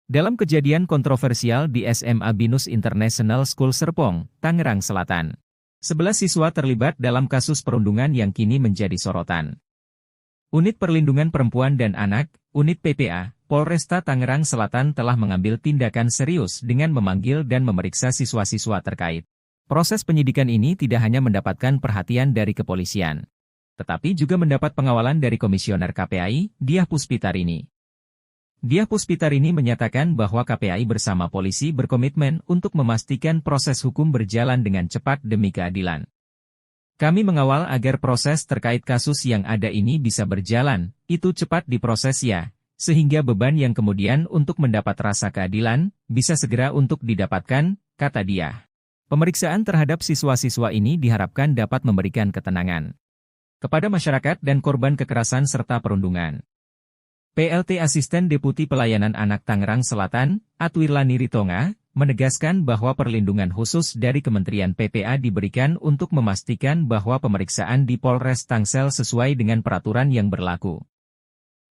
Dalam kejadian kontroversial di SMA Binus International School Serpong, Tangerang Selatan. 11 siswa terlibat dalam kasus perundungan yang kini menjadi sorotan. Unit Perlindungan Perempuan dan Anak, Unit PPA, Polresta Tangerang Selatan telah mengambil tindakan serius dengan memanggil dan memeriksa siswa-siswa terkait. Proses penyidikan ini tidak hanya mendapatkan perhatian dari kepolisian, tetapi juga mendapat pengawalan dari Komisioner KPAI, Diah Puspitarini. Diah Puspitarini menyatakan bahwa KPAI bersama polisi berkomitmen untuk memastikan proses hukum berjalan dengan cepat demi keadilan. Kami mengawal agar proses terkait kasus yang ada ini bisa berjalan, itu cepat diproses ya, sehingga beban yang kemudian untuk mendapat rasa keadilan, bisa segera untuk didapatkan, kata Diah. Pemeriksaan terhadap siswa-siswa ini diharapkan dapat memberikan ketenangan kepada masyarakat dan korban kekerasan serta perundungan. PLT Asisten Deputi Pelayanan Anak Tangerang Selatan, Atwirlani Ritonga, menegaskan bahwa perlindungan khusus dari Kementerian PPA diberikan untuk memastikan bahwa pemeriksaan di Polres Tangsel sesuai dengan peraturan yang berlaku.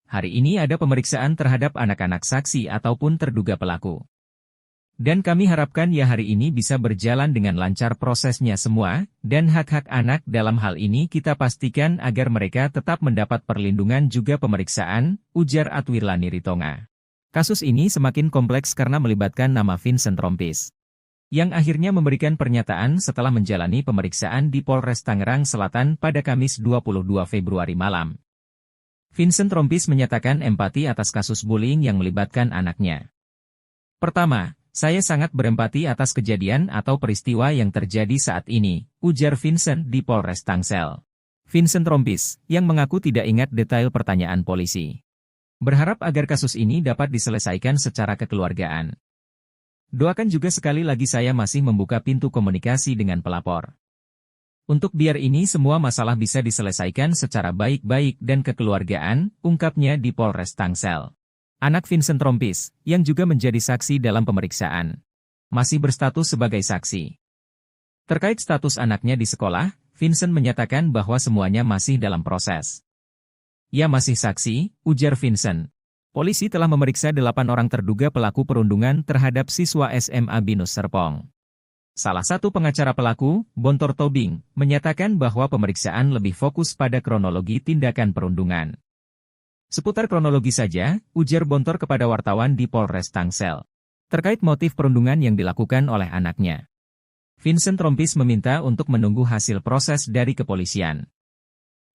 Hari ini ada pemeriksaan terhadap anak-anak saksi ataupun terduga pelaku. Dan kami harapkan ya hari ini bisa berjalan dengan lancar prosesnya semua, dan hak-hak anak dalam hal ini kita pastikan agar mereka tetap mendapat perlindungan juga pemeriksaan, ujar Atwirlani Ritonga. Kasus ini semakin kompleks karena melibatkan nama Vincent Rompis, yang akhirnya memberikan pernyataan setelah menjalani pemeriksaan di Polres Tangerang Selatan pada Kamis 22 Februari malam. Vincent Rompis menyatakan empati atas kasus bullying yang melibatkan anaknya. Pertama, saya sangat berempati atas kejadian atau peristiwa yang terjadi saat ini, ujar Vincent di Polres Tangsel. Vincent Rompis, yang mengaku tidak ingat detail pertanyaan polisi, berharap agar kasus ini dapat diselesaikan secara kekeluargaan. Doakan juga sekali lagi saya masih membuka pintu komunikasi dengan pelapor. Untuk biar ini semua masalah bisa diselesaikan secara baik-baik dan kekeluargaan, ungkapnya di Polres Tangsel. Anak Vincent Rompis, yang juga menjadi saksi dalam pemeriksaan, masih berstatus sebagai saksi. Terkait status anaknya di sekolah, Vincent menyatakan bahwa semuanya masih dalam proses. Ia masih saksi, ujar Vincent. Polisi telah memeriksa 8 orang terduga pelaku perundungan terhadap siswa SMA Binus Serpong. Salah satu pengacara pelaku, Bontor Tobing, menyatakan bahwa pemeriksaan lebih fokus pada kronologi tindakan perundungan. Seputar kronologi saja, ujar Bontor kepada wartawan di Polres Tangsel, terkait motif perundungan yang dilakukan oleh anaknya. Vincent Rompis meminta untuk menunggu hasil proses dari kepolisian.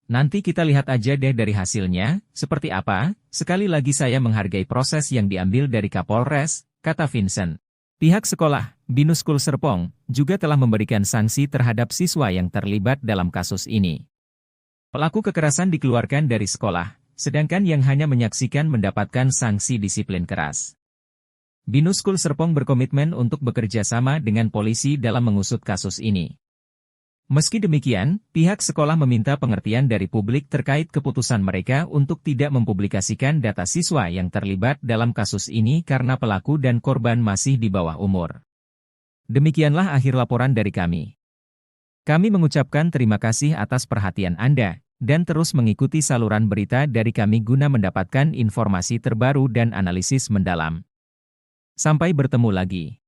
Nanti kita lihat aja deh dari hasilnya, seperti apa, sekali lagi saya menghargai proses yang diambil dari Kapolres, kata Vincent. Pihak sekolah, Binus School Serpong, juga telah memberikan sanksi terhadap siswa yang terlibat dalam kasus ini. Pelaku kekerasan dikeluarkan dari sekolah, sedangkan yang hanya menyaksikan mendapatkan sanksi disiplin keras. Binus School Serpong berkomitmen untuk bekerja sama dengan polisi dalam mengusut kasus ini. Meski demikian, pihak sekolah meminta pengertian dari publik terkait keputusan mereka untuk tidak mempublikasikan data siswa yang terlibat dalam kasus ini karena pelaku dan korban masih di bawah umur. Demikianlah akhir laporan dari kami. Kami mengucapkan terima kasih atas perhatian Anda, dan terus mengikuti saluran berita dari kami guna mendapatkan informasi terbaru dan analisis mendalam. Sampai bertemu lagi.